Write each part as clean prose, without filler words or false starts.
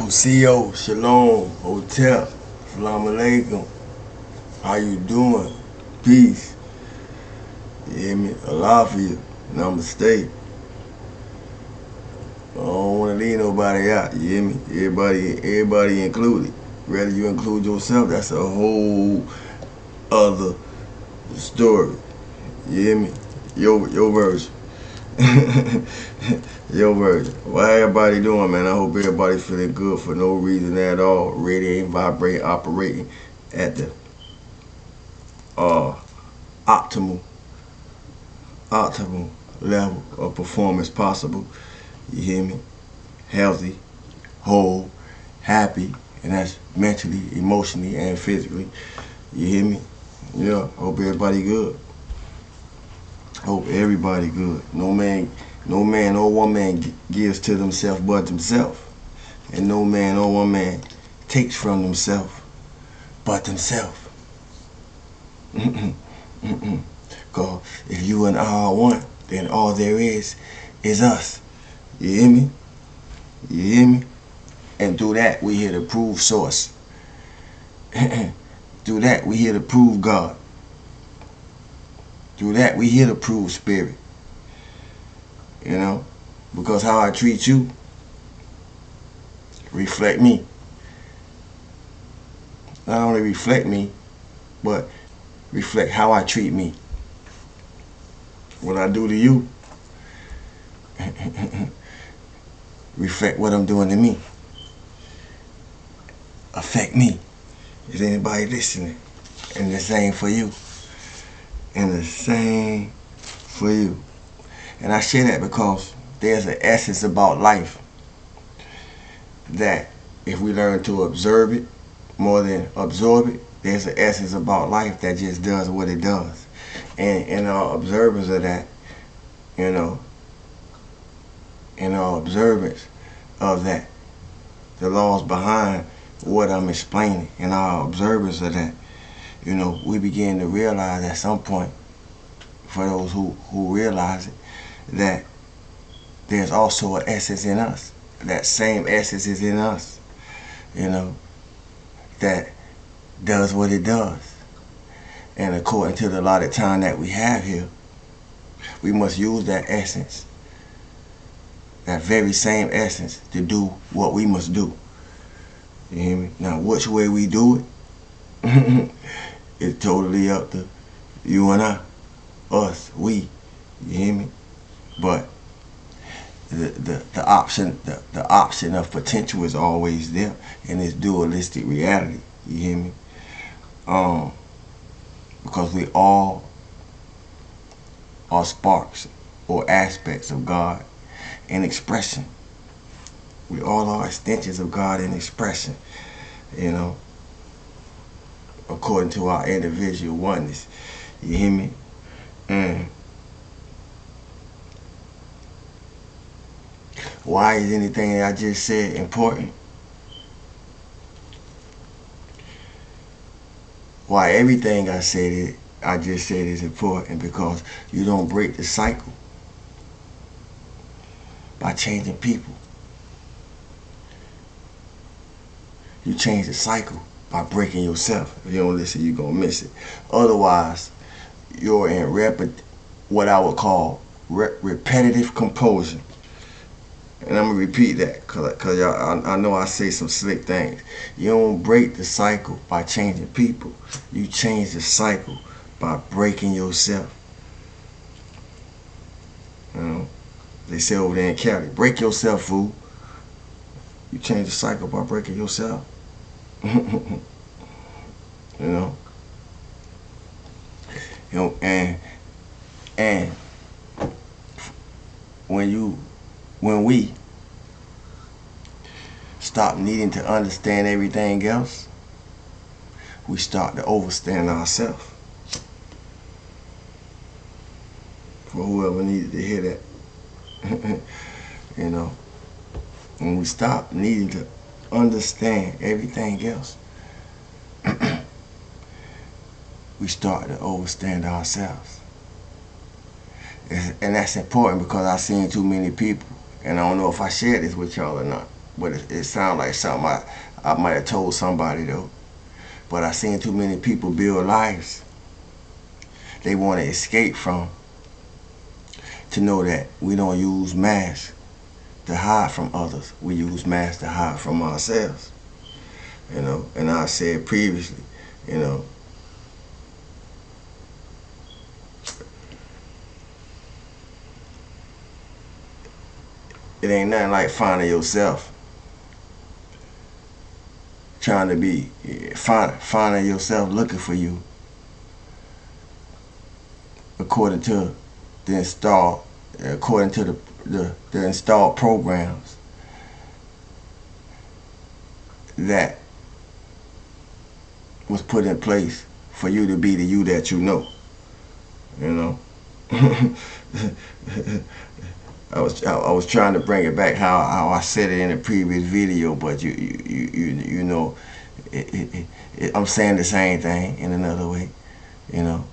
CO, Shalom, Hotel, Salam Alaikum. How you doing? Peace. You hear me? Allah for you. Namaste. I don't want to leave nobody out. You hear me? Everybody included. Whether you include yourself, that's a whole other story. You hear me? Your version. Your version. What everybody doing, man? I hope everybody feeling good for no reason at all. Radiating, vibrating, operating at the optimal level of performance possible. You hear me? Healthy, whole, happy, and that's mentally, emotionally, and physically. You hear me? Yeah. Hope everybody good. Hope everybody good. No man or woman gives to themselves but themselves. And no man or woman takes from themselves but themselves. Because if you and I are one, then all there is us. You hear me? You hear me? And through that, we here to prove source. Through that, we here to prove God. Through that, we here to prove spirit. You know? Because how I treat you reflect me. Not only reflect me, but reflect how I treat me. What I do to you reflect what I'm doing to me. Affect me. Is anybody listening? And the same for you. And the same for you. And I share that because there's an essence about life that if we learn to observe it more than absorb it, there's an essence about life that just does what it does. And our observance of that, you know, and our observance of that, the laws behind what I'm explaining, and our observance of that, you know, we begin to realize at some point, for those who realize it, that there's also an essence in us. That same essence is in us, you know, that does what it does. And according to the allotted time that we have here, we must use that essence, that very same essence, to do what we must do. You hear me? Now, which way we do it, it's totally up to you and I, us, we. You hear me? But the option of potential is always there in this dualistic reality. You hear me? Because we all are sparks or aspects of God in expression. We all are extensions of God in expression, you know, according to our individual oneness. You hear me? And why is anything that I just said important? Why everything I just said is important? Because you don't break the cycle by changing people. You change the cycle by breaking yourself. If you don't listen, you're going to miss it. Otherwise, you're in what I would call repetitive compulsion. And I'm going to repeat that because I know I say some slick things. You don't break the cycle by changing people. You change the cycle by breaking yourself. You know, they say over there in Cali, break yourself, fool. You change the cycle by breaking yourself. You know, and when we stop needing to understand everything else, we start to overstand ourselves. For whoever needed to hear that. You know, when we stop needing to understand everything else, we start to overstand ourselves. And that's important because I've seen too many people, and I don't know if I shared this with y'all or not, But it sounds like something I might have told somebody though. But I seen too many people build lives they want to escape from, to know that we don't use masks to hide from others. We use masks to hide from ourselves. And I said previously, you know, it ain't nothing like finding yourself, trying to be, finding yourself looking for you, according to the installed, according to the installed programs that was put in place for you to be the you that you know. You know, I was trying to bring it back how I said it in the previous video, but you know, I'm saying the same thing in another way. You know,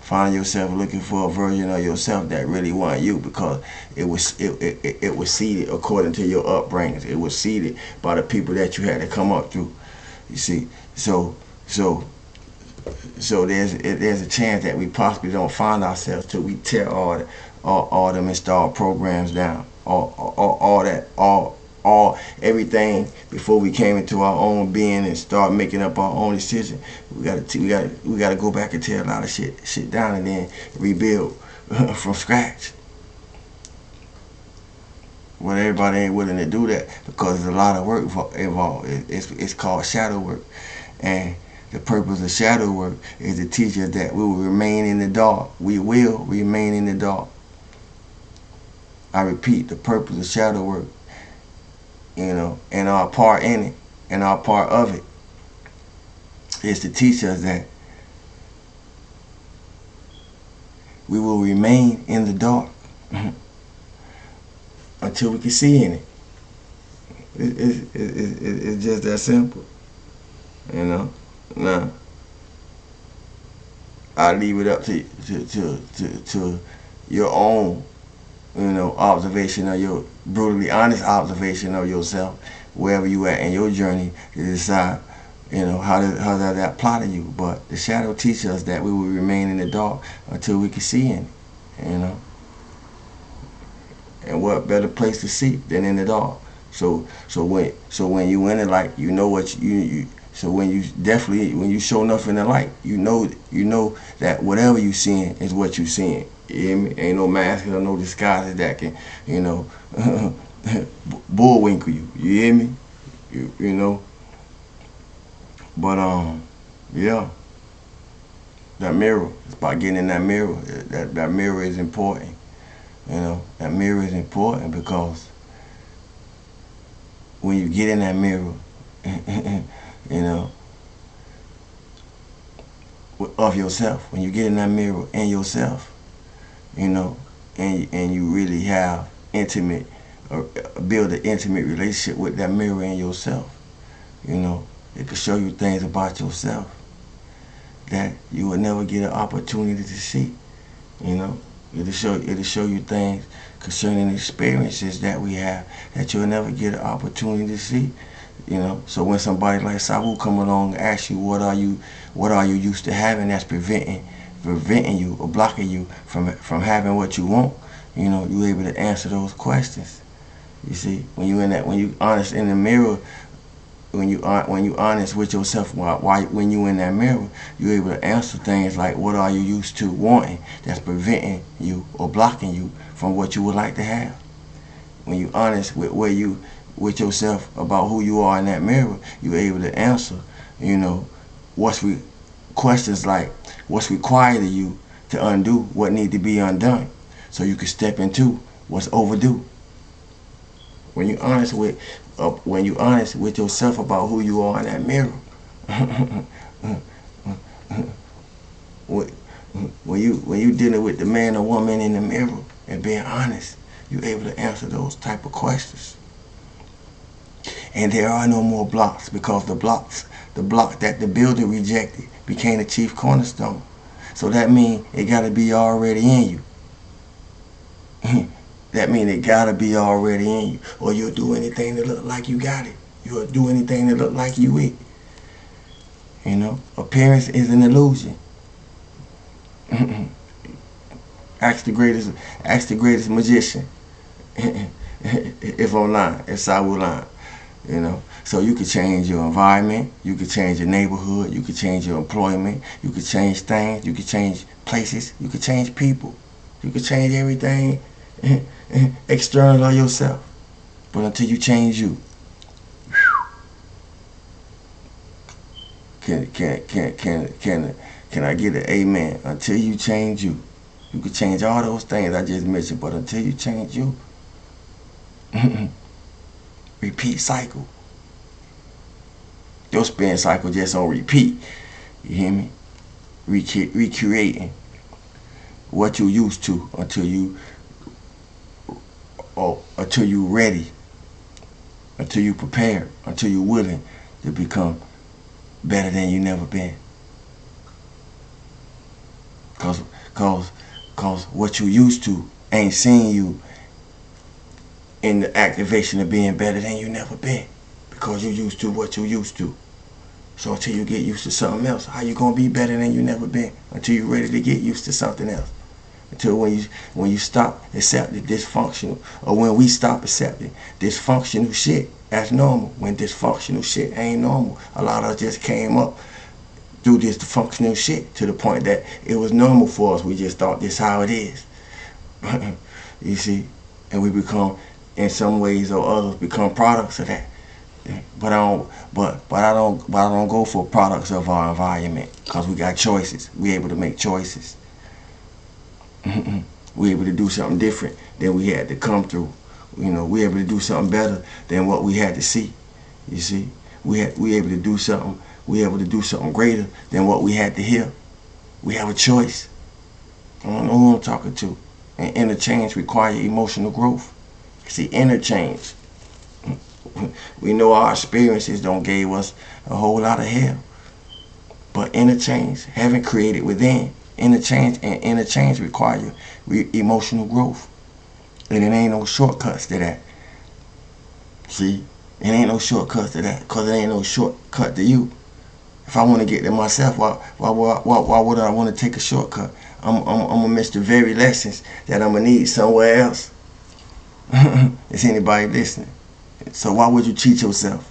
find yourself looking for a version of yourself that really want you, because it was seeded according to your upbringings. It was seeded by the people that you had to come up through. You see, so there's a chance that we possibly don't find ourselves till we tear all them installed programs down, all everything before we came into our own being and start making up our own decision. We gotta go back and tear a lot of shit down and then rebuild from scratch. Well, everybody ain't willing to do that because there's a lot of work involved. It's called shadow work, and the purpose of shadow work is to teach us that we will remain in the dark. We will remain in the dark. I repeat, the purpose of shadow work, you know, and our part in it, and our part of it, is to teach us that we will remain in the dark until we can see in it. It's just that simple, you know. Now, I leave it up to your own, you know, observation, of your brutally honest observation of yourself, wherever you at in your journey, to decide, you know, how does that apply to you. But the shadow teaches us that we will remain in the dark until we can see in it, you know. And what better place to see than in the dark? So when you in the light, you know what you so when you show enough in the light, you know that whatever you seeing is what you seeing. You hear me? Ain't no mask or no disguises that can, you know, bullwinkle you. You hear me? You know. But yeah, that mirror. It's about getting in that mirror. That mirror is important. You know, that mirror is important because when you get in that mirror, you know, of yourself, when you get in that mirror in yourself, you know, and you really have intimate, or build an intimate relationship with that mirror in yourself, you know, it can show you things about yourself that you would never get an opportunity to see, you know. It'll show you things concerning experiences that we have that you'll never get an opportunity to see, you know. So when somebody like Sabu come along and asks you what are you used to having that's preventing you or blocking you from having what you want, you know, you're able to answer those questions. You see, when you honest in the mirror, when you honest with yourself, when you in that mirror, you're able to answer things like, what are you used to wanting that's preventing you or blocking you from what you would like to have? When you honest with yourself about who you are in that mirror, you're able to answer, you know, questions like, what's required of you to undo what need to be undone, so you can step into what's overdue. When you honest with yourself about who you are in that mirror, when you dealing with the man or woman in the mirror and being honest, you're able to answer those type of questions. And there are no more blocks, because the block that the builder rejected became the chief cornerstone. So that means it got to be already in you. That means it gotta be already in you, or you'll do anything to look like you got it. You'll do anything to look like you it. You know, appearance is an illusion. Ask the greatest magician. If I'm lying, if I will lie. You know, so you could change your environment, you could change your neighborhood, you could change your employment, you could change things, you could change places, you could change people, you could change everything external of yourself. But until you change you, can I get an amen? Until you change you, you could change all those things I just mentioned, but until you change you, repeat cycle. Your spin cycle just on repeat. You hear me? Recreating what you used to until you ready, until you prepared, until you willing to become better than you never been. Cause what you used to ain't seeing you in the activation of being better than you never been. Because you used to what you used to. So until you get used to something else, how you gonna be better than you never been? Until you're ready to get used to something else. Until when you stop accepting dysfunctional, or when we stop accepting dysfunctional shit as normal, when dysfunctional shit ain't normal. A lot of us just came up through this dysfunctional shit to the point that it was normal for us. We just thought this how it is. You see? And we become, in some ways or others, become products of that. But I don't go for products of our environment, because we got choices. We able to make choices. We able to do something different than we had to come through. You know, we able to do something better than what we had to see. You see, we able to do something. We able to do something greater than what we had to hear. We have a choice. I don't know who I'm talking to. And interchange require emotional growth. See, interchange. We know our experiences don't give us a whole lot of hell. But interchange, having created within, interchange require emotional growth. And it ain't no shortcuts to that. See? It ain't no shortcuts to that, because it ain't no shortcut to you. If I want to get to myself, why would I want to take a shortcut? I'm gonna miss the very lessons that I'm gonna need somewhere else. Is anybody listening? So why would you cheat yourself?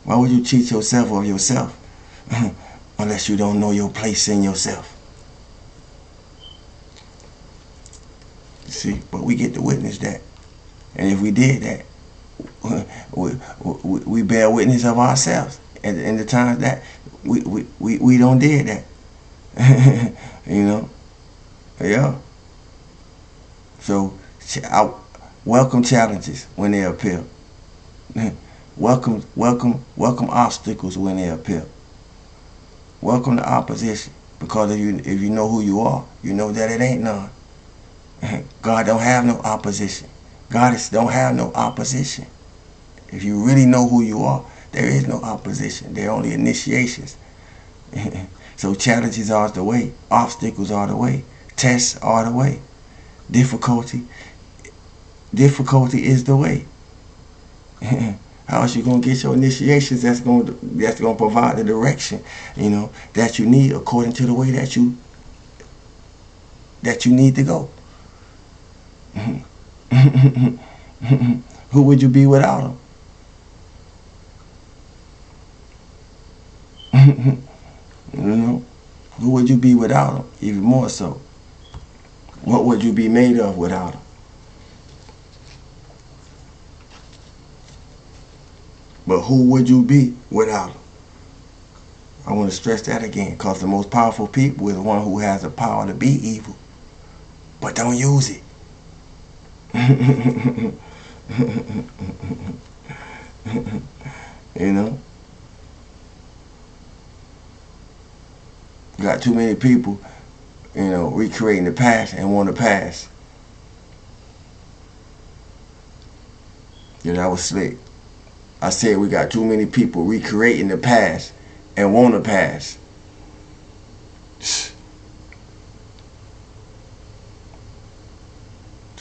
Why would you cheat yourself of yourself? Unless you don't know your place in yourself. You see, but we get to witness that. And if we did that, we bear witness of ourselves. And in the times that we don't did that. You know? Yeah. So I welcome challenges when they appear. Welcome obstacles when they appear. Welcome the opposition, because if you know who you are, you know that it ain't none. God don't have no opposition. God don't have no opposition. If you really know who you are, there is no opposition. There are only initiations. So challenges are the way. Obstacles are the way. Tests are the way. Difficulty is the way. How else you gonna get your initiations? That's gonna provide the direction, you know, that you need according to the way that you need to go. Who would you be without them? You know, who would you be without them? Even more so. What would you be made of without them? But who would you be without them? I want to stress that again, because the most powerful people is the one who has the power to be evil, but don't use it. You know? Got too many people, you know, recreating the past and want to pass. Yeah, that was slick. I said we got too many people recreating the past and want to pass.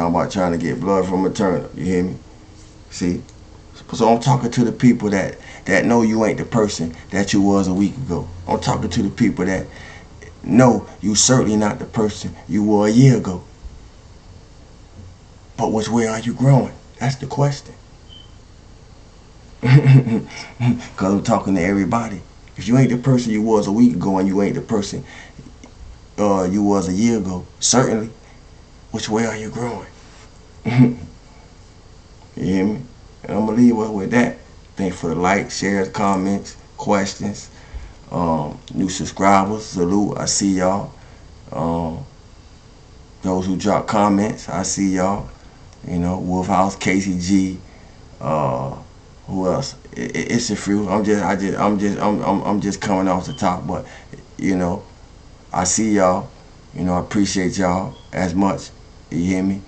Talking about trying to get blood from a turnip. You hear me? See? So I'm talking to the people that know you ain't the person that you was a week ago. I'm talking to the people that know you certainly not the person you were a year ago. But which way are you growing? That's the question. Because I'm talking to everybody. If you ain't the person you was a week ago and you ain't the person you was a year ago, certainly, which way are you growing? You hear me? And I'm going to leave us with that. Thanks for the likes, shares, comments, questions. New subscribers, salute. I see y'all. Those who drop comments, I see y'all. You know, Wolfhouse, Casey G. Who else? It's a few. I'm just coming off the top, but you know, I see y'all. You know, I appreciate y'all as much. You hear me?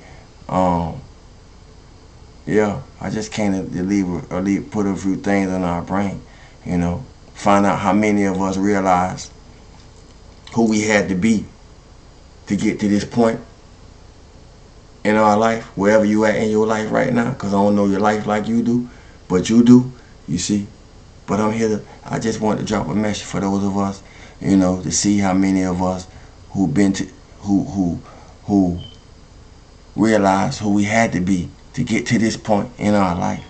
Yeah, I just came to put a few things in our brain. You know, find out how many of us realize who we had to be to get to this point in our life, wherever you at in your life right now, because I don't know your life like you do, but you do, you see. But I just want to drop a message for those of us, you know, to see how many of us who realize who we had to be to get to this point in our life,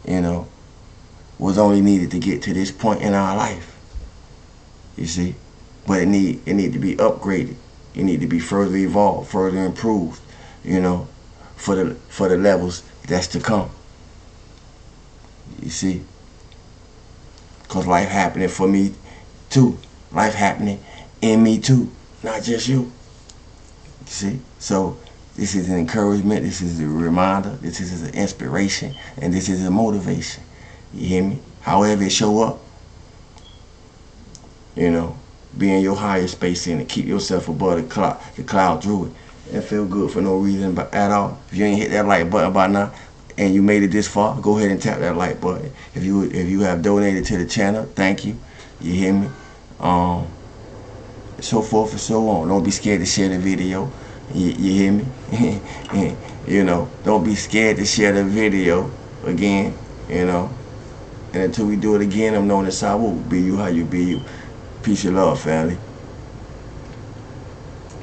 you know, was only needed to get to this point in our life, you see. But it need to be upgraded. It need to be further evolved, further improved, you know, for the levels that's to come. You see, because life happening for me too. Life happening in me too, not just you. You see, so this is an encouragement. This is a reminder. This is an inspiration, and this is a motivation. You hear me? However it show up, you know. Be in your higher space and keep yourself above the cloud through it. And feel good for no reason at all. If you ain't hit that like button by now and you made it this far, go ahead and tap that like button. If you have donated to the channel, thank you. You hear me? So forth and so on. Don't be scared to share the video. You hear me? You know, don't be scared to share the video again. You know, and until we do it again, I'm known as Sawu. Be you how you be you. Peace and love, family.